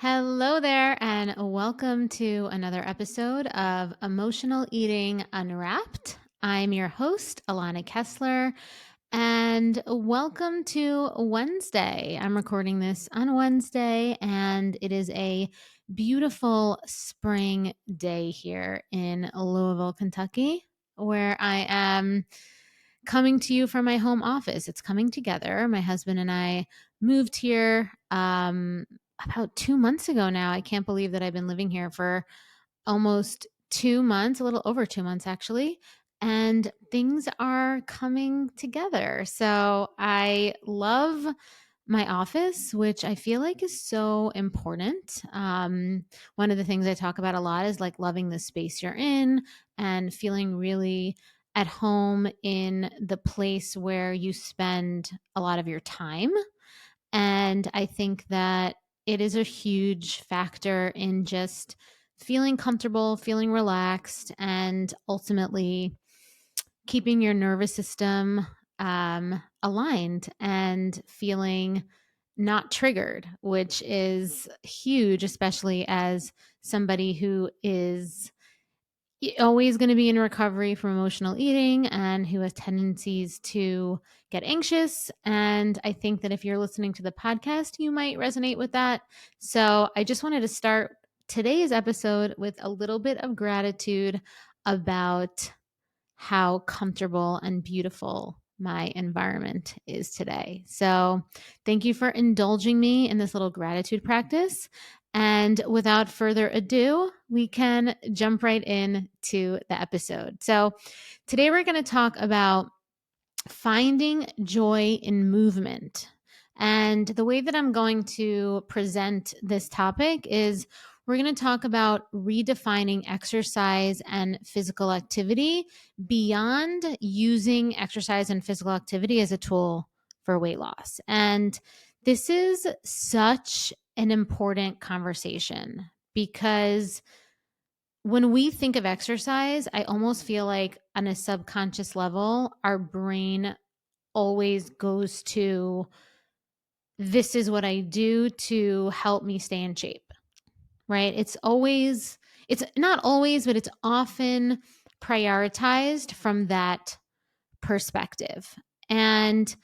Hello there, and welcome to another episode of Emotional Eating Unwrapped. I'm your host, Alana Kessler, and welcome to Wednesday. I'm recording this on Wednesday, and it is a beautiful spring day here in Louisville, Kentucky, where I am coming to you from my home office. It's coming together. My husband and I moved here about 2 months ago now. I can't believe that I've been living here for almost 2 months, a little over 2 months actually. And things are coming together. So I love my office, which I feel like is so important. One of the things I talk about a lot is like loving the space you're in and feeling really at home in the place where you spend a lot of your time. And I think that it is a huge factor in just feeling comfortable, feeling relaxed, and ultimately keeping your nervous system aligned and feeling not triggered, which is huge, especially as somebody who is always going to be in recovery from emotional eating and who has tendencies to get anxious. And I think that if you're listening to the podcast, you might resonate with that. So I just wanted to start today's episode with a little bit of gratitude about how comfortable and beautiful my environment is today. So, thank you for indulging me in this little gratitude practice. And without further ado, we can jump right in to the episode. So, today we're going to talk about finding joy in movement. And the way that I'm going to present this topic is we're going to talk about redefining exercise and physical activity beyond using exercise and physical activity as a tool for weight loss. And this is such an important conversation because when we think of exercise, I almost feel like on a subconscious level, our brain always goes to this is what I do to help me stay in shape, right? It's not always, but it's often prioritized from that perspective. And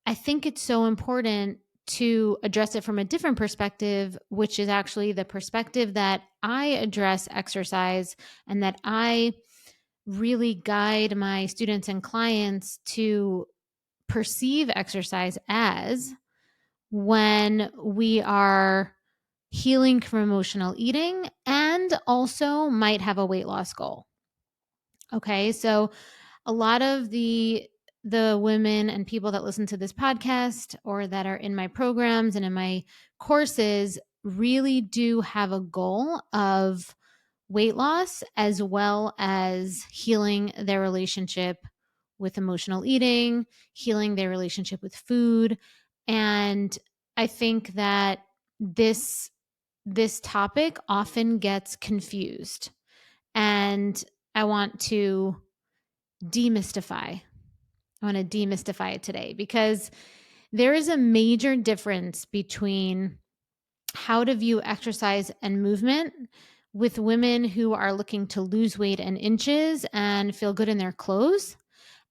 I think it's so important to address it from a different perspective, which is actually the perspective that I address exercise and that I really guide my students and clients to perceive exercise as when we are healing from emotional eating and also might have a weight loss goal. Okay, so a lot of the women and people that listen to this podcast or that are in my programs and in my courses really do have a goal of weight loss as well as healing their relationship with emotional eating, healing their relationship with food. And I think that this this topic often gets confused. And I want to demystify. I want to demystify it today because there is a major difference between how to view exercise and movement with women who are looking to lose weight in inches and feel good in their clothes,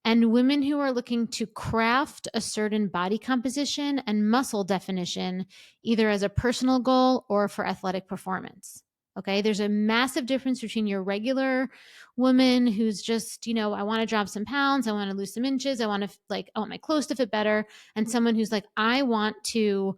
and women who are looking to craft a certain body composition and muscle definition, either as a personal goal or for athletic performance. Okay, there's a massive difference between your regular woman who's just, I want to drop some pounds, I want to lose some inches, I want my clothes to fit better, and someone who's like, I want to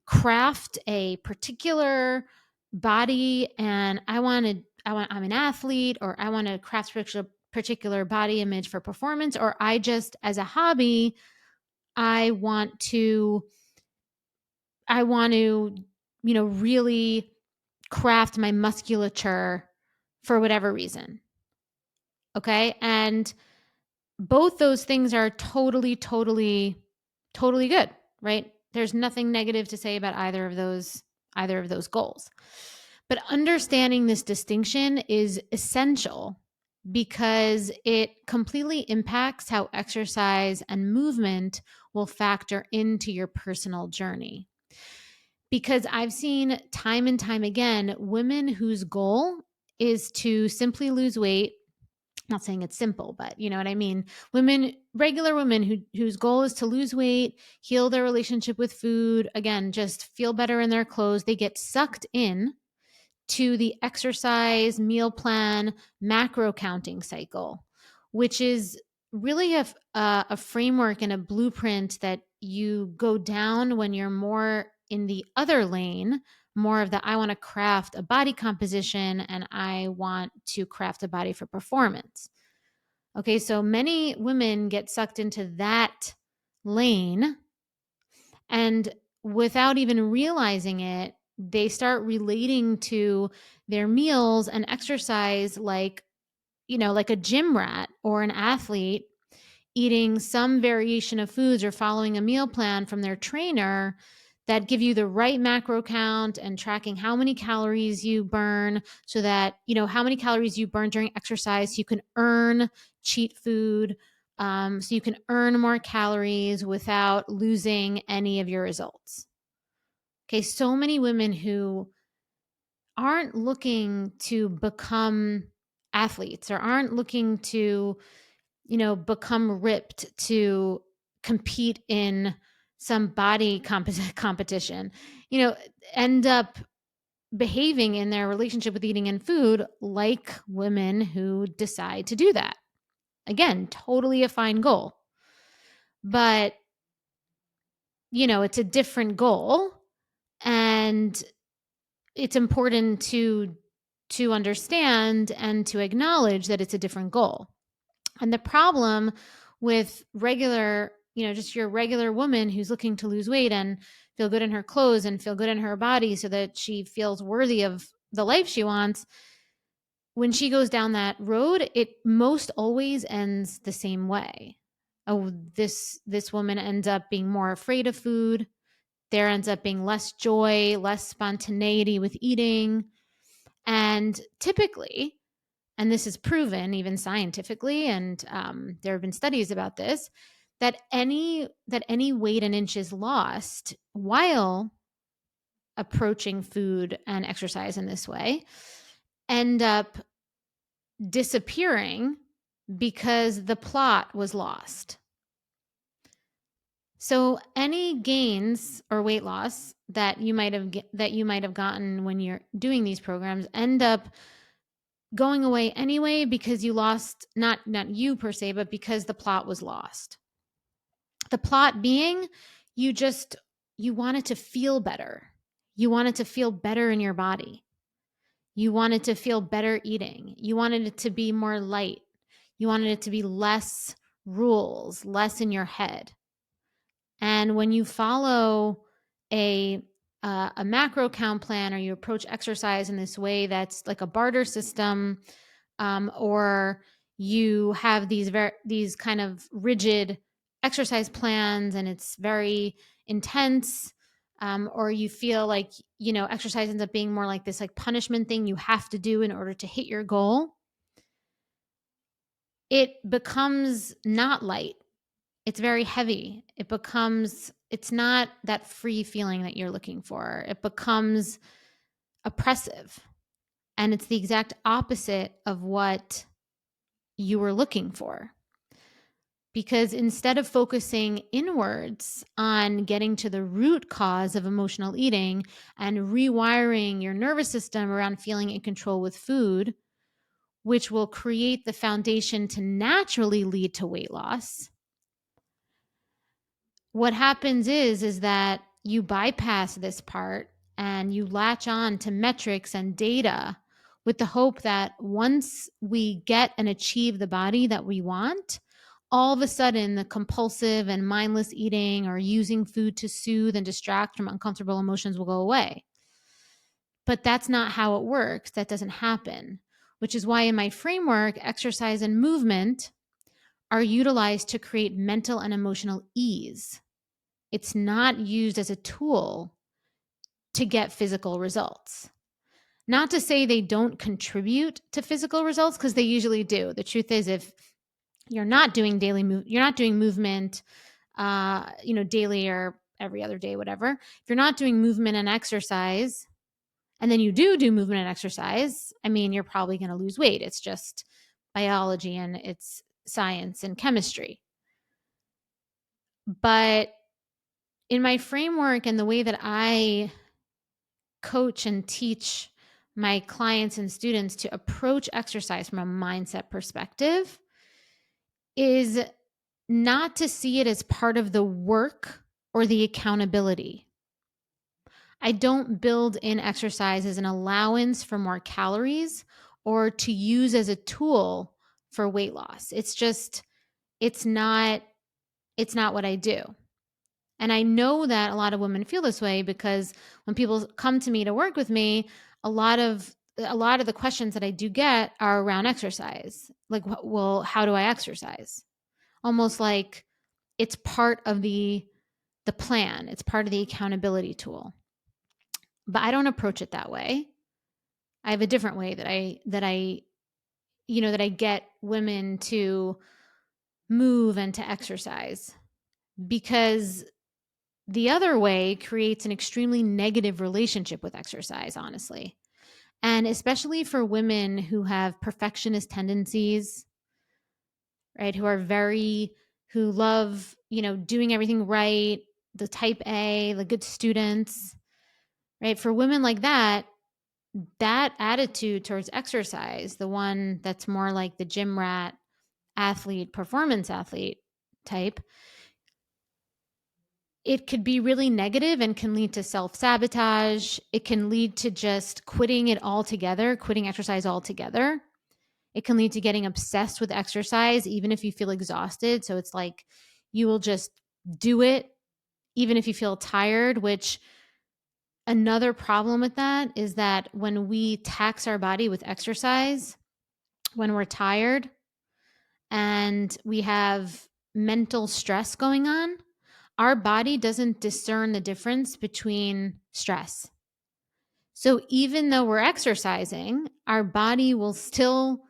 craft a particular body and I'm an athlete, or I want to craft a particular body image for performance, or I just as a hobby, I want to I want to really craft my musculature for whatever reason. Okay? And both those things are totally good, right? There's nothing negative to say about either of those goals. But understanding this distinction is essential because it completely impacts how exercise and movement will factor into your personal journey. Because I've seen time and time again women whose goal is to simply lose weight. Not saying it's simple, but you know what I mean. Women, regular women whose goal is to lose weight, heal their relationship with food, again, just feel better in their clothes. They get sucked in to the exercise, meal plan, macro counting cycle, which is really a framework and a blueprint that you go down when you're more in the other lane, more of the I want to craft a body composition and I want to craft a body for performance. Okay, so many women get sucked into that lane, and without even realizing it, they start relating to their meals and exercise like, like a gym rat or an athlete eating some variation of foods or following a meal plan from their trainer that give you the right macro count and tracking how many calories you burn so that, how many calories you burn during exercise so you can earn cheat food, so you can earn more calories without losing any of your results. Okay, so many women who aren't looking to become athletes or aren't looking to, become ripped to compete in some body competition, end up behaving in their relationship with eating and food like women who decide to do that. Again, totally a fine goal. But, it's a different goal, and it's important to understand and to acknowledge that it's a different goal. And the problem with regular, just your regular woman who's looking to lose weight and feel good in her clothes and feel good in her body so that she feels worthy of the life she wants, when she goes down that road, it most always ends the same way. Oh, this woman ends up being more afraid of food. There ends up being less joy, less spontaneity with eating. And typically, and this is proven even scientifically, and there have been studies about this, that any weight and inches lost while approaching food and exercise in this way end up disappearing because the plot was lost. So any gains or weight loss that you might have gotten when you're doing these programs end up going away anyway because you lost, not you per se, but because the plot was lost. The plot being you wanted to feel better. You wanted to feel better in your body. You wanted to feel better eating. You wanted it to be more light. You wanted it to be less rules, less in your head. And when you follow a macro count plan or you approach exercise in this way that's like a barter system, or you have these kind of rigid exercise plans and it's very intense, or you feel like exercise ends up being more like this like punishment thing you have to do in order to hit your goal, it becomes not light. It's very heavy. It's not that free feeling that you're looking for. It becomes oppressive. And it's the exact opposite of what you were looking for. Because instead of focusing inwards on getting to the root cause of emotional eating and rewiring your nervous system around feeling in control with food, which will create the foundation to naturally lead to weight loss, what happens is that you bypass this part and you latch on to metrics and data with the hope that once we get and achieve the body that we want, all of a sudden the compulsive and mindless eating or using food to soothe and distract from uncomfortable emotions will go away. But that's not how it works. That doesn't happen, which is why in my framework, exercise and movement are utilized to create mental and emotional ease. It's not used as a tool to get physical results. Not to say they don't contribute to physical results, because they usually do. The truth is, if you're not doing movement, daily or every other day, whatever. If you're not doing movement and exercise, and then you do movement and exercise, I mean, you're probably going to lose weight. It's just biology and it's science and chemistry. But in my framework and the way that I coach and teach my clients and students to approach exercise from a mindset perspective is not to see it as part of the work or the accountability. I don't build in exercise as an allowance for more calories or to use as a tool for weight loss. It's not what I do. And I know that a lot of women feel this way because when people come to me to work with me, a lot of the questions that I do get are around exercise. Like, well, how do I exercise? Almost like it's part of the plan. It's part of the accountability tool. But I don't approach it that way. I have a different way that I get women to move and to exercise, because the other way creates an extremely negative relationship with exercise, honestly. And especially for women who have perfectionist tendencies, right? Who love, doing everything right, the type A, the good students, right? For women like that attitude towards exercise, the one that's more like the gym rat athlete, performance athlete type, it could be really negative and can lead to self-sabotage. It can lead to just quitting exercise altogether. It can lead to getting obsessed with exercise, even if you feel exhausted. So it's like you will just do it, even if you feel tired, which another problem with that is that when we tax our body with exercise, when we're tired and we have mental stress going on, our body doesn't discern the difference between stress. So even though we're exercising, our body will still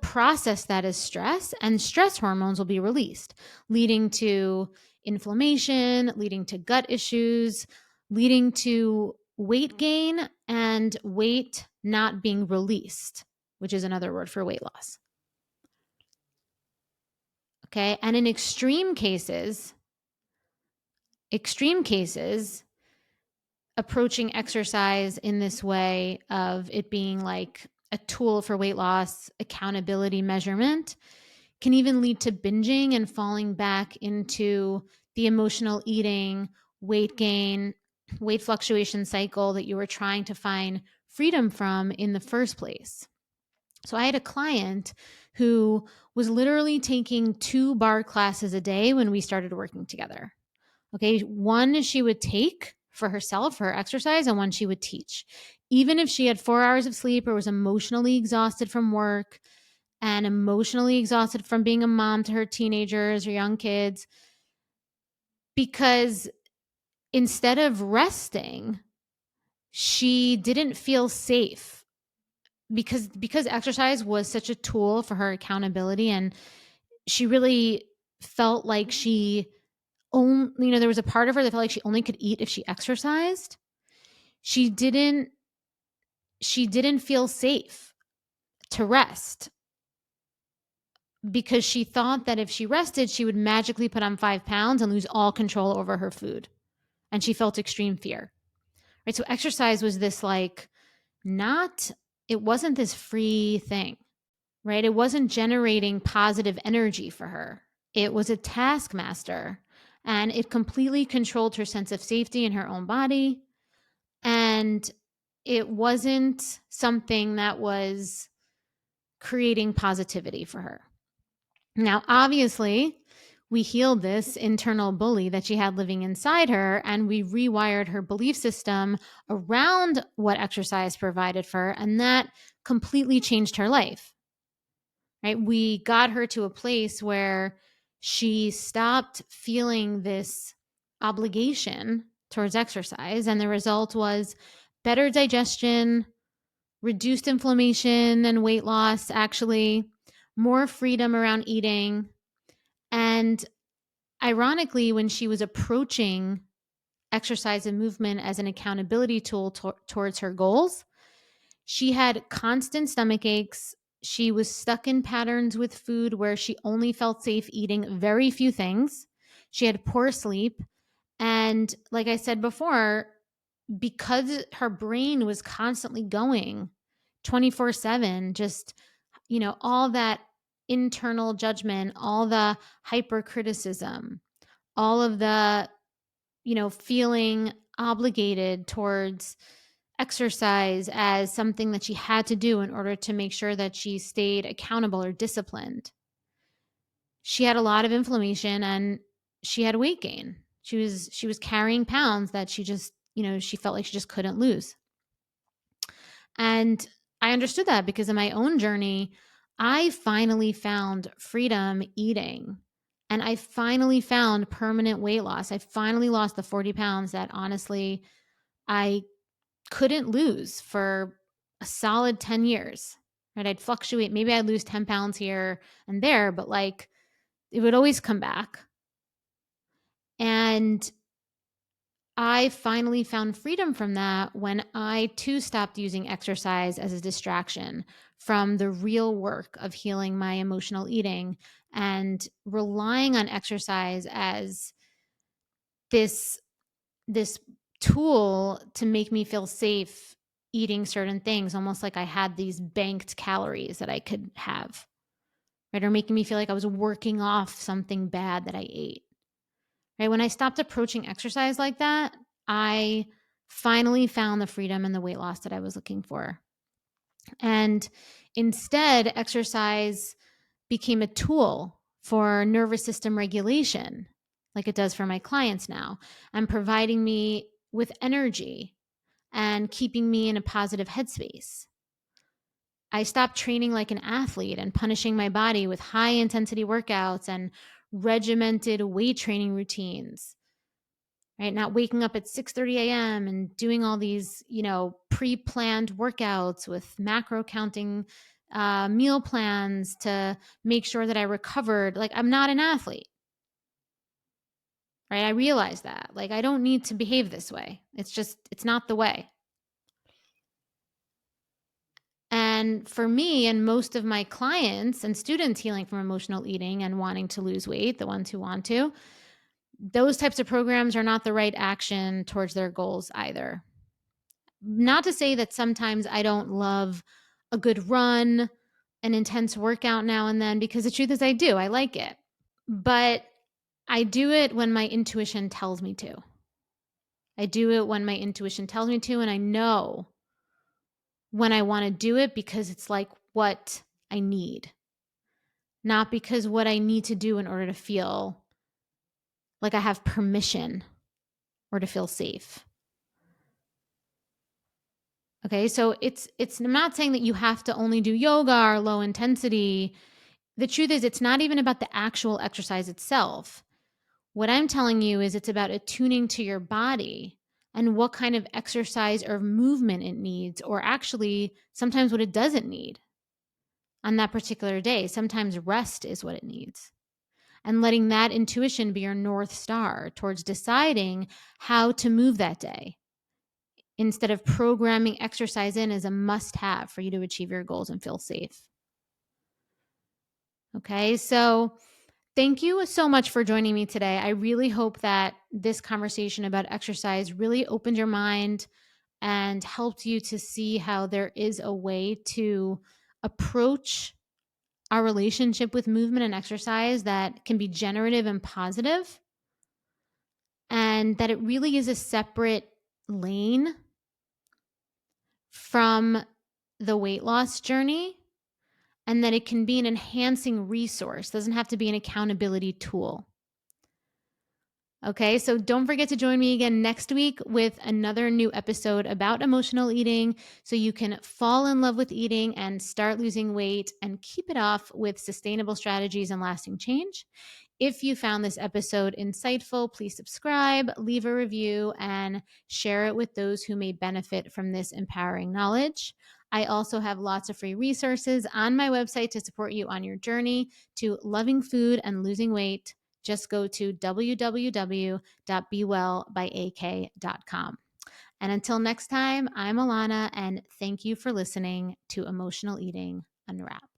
process that as stress, and stress hormones will be released, leading to inflammation, leading to gut issues, leading to weight gain and weight not being released, which is another word for weight loss. Okay. And in extreme cases, approaching exercise in this way of it being like a tool for weight loss, accountability, measurement, can even lead to binging and falling back into the emotional eating, weight gain, weight fluctuation cycle that you were trying to find freedom from in the first place. So I had a client who was literally taking 2 barre classes a day when we started working together. Okay, one she would take for herself, for her exercise, and one she would teach. Even if she had 4 hours of sleep or was emotionally exhausted from work and emotionally exhausted from being a mom to her teenagers or young kids, because instead of resting, she didn't feel safe because exercise was such a tool for her accountability, and she really felt like there was a part of her that felt like she only could eat if she exercised. She didn't feel safe to rest because she thought that if she rested, she would magically put on 5 pounds and lose all control over her food. And she felt extreme fear, right? So exercise was this it wasn't this free thing, right? It wasn't generating positive energy for her. It was a taskmaster, and it completely controlled her sense of safety in her own body. And it wasn't something that was creating positivity for her. Now, obviously, we healed this internal bully that she had living inside her, and we rewired her belief system around what exercise provided for her, and that completely changed her life. Right? We got her to a place where she stopped feeling this obligation towards exercise, and the result was better digestion, reduced inflammation and weight loss, actually, more freedom around eating. And ironically, when she was approaching exercise and movement as an accountability tool towards her goals, she had constant stomach aches. She was stuck in patterns with food where she only felt safe eating very few things. She had poor sleep. And like I said before, because her brain was constantly going 24/7, just, all that internal judgment, all the hypercriticism, all of the, feeling obligated towards exercise as something that she had to do in order to make sure that she stayed accountable or disciplined. She had a lot of inflammation and she had weight gain. She was carrying pounds that she just, she felt like she just couldn't lose. And I understood that because in my own journey, I finally found freedom eating. And I finally found permanent weight loss. I finally lost the 40 pounds that honestly I couldn't lose for a solid 10 years. Right? I'd fluctuate. Maybe I'd lose 10 pounds here and there, but like it would always come back. And I finally found freedom from that when I too stopped using exercise as a distraction from the real work of healing my emotional eating and relying on exercise as this tool to make me feel safe eating certain things, almost like I had these banked calories that I could have, right? Or making me feel like I was working off something bad that I ate. Right? When I stopped approaching exercise like that, I finally found the freedom and the weight loss that I was looking for. And instead, exercise became a tool for nervous system regulation, like it does for my clients now, and providing me with energy and keeping me in a positive headspace. I stopped training like an athlete and punishing my body with high intensity workouts and regimented weight training routines. Right? Not waking up at 6:30 a.m. and doing all these, pre-planned workouts with macro counting meal plans to make sure that I recovered. Like I'm not an athlete. Right? I realize that. Like I don't need to behave this way. It's not the way. And for me and most of my clients and students healing from emotional eating and wanting to lose weight, the ones who want to, those types of programs are not the right action towards their goals either. Not to say that sometimes I don't love a good run, an intense workout now and then, because the truth is I do. I like it. But I do it when my intuition tells me to. I do it when my intuition tells me to, and I know when I want to do it because it's like what I need, not because what I need to do in order to feel like I have permission or to feel safe. Okay, so I'm not saying that you have to only do yoga or low intensity. The truth is it's not even about the actual exercise itself. What I'm telling you is it's about attuning to your body and what kind of exercise or movement it needs, or actually sometimes what it doesn't need on that particular day. Sometimes rest is what it needs. And letting that intuition be your North Star towards deciding how to move that day instead of programming exercise in as a must have for you to achieve your goals and feel safe. Okay, so thank you so much for joining me today. I really hope that this conversation about exercise really opened your mind and helped you to see how there is a way to approach our relationship with movement and exercise that can be generative and positive, and that it really is a separate lane from the weight loss journey, and that it can be an enhancing resource. It doesn't have to be an accountability tool. Okay, so don't forget to join me again next week with another new episode about emotional eating so you can fall in love with eating and start losing weight and keep it off with sustainable strategies and lasting change. If you found this episode insightful, please subscribe, leave a review, and share it with those who may benefit from this empowering knowledge. I also have lots of free resources on my website to support you on your journey to loving food and losing weight. just go to www.bewellbyak.com. And until next time, I'm Alana, and thank you for listening to Emotional Eating Unwrapped.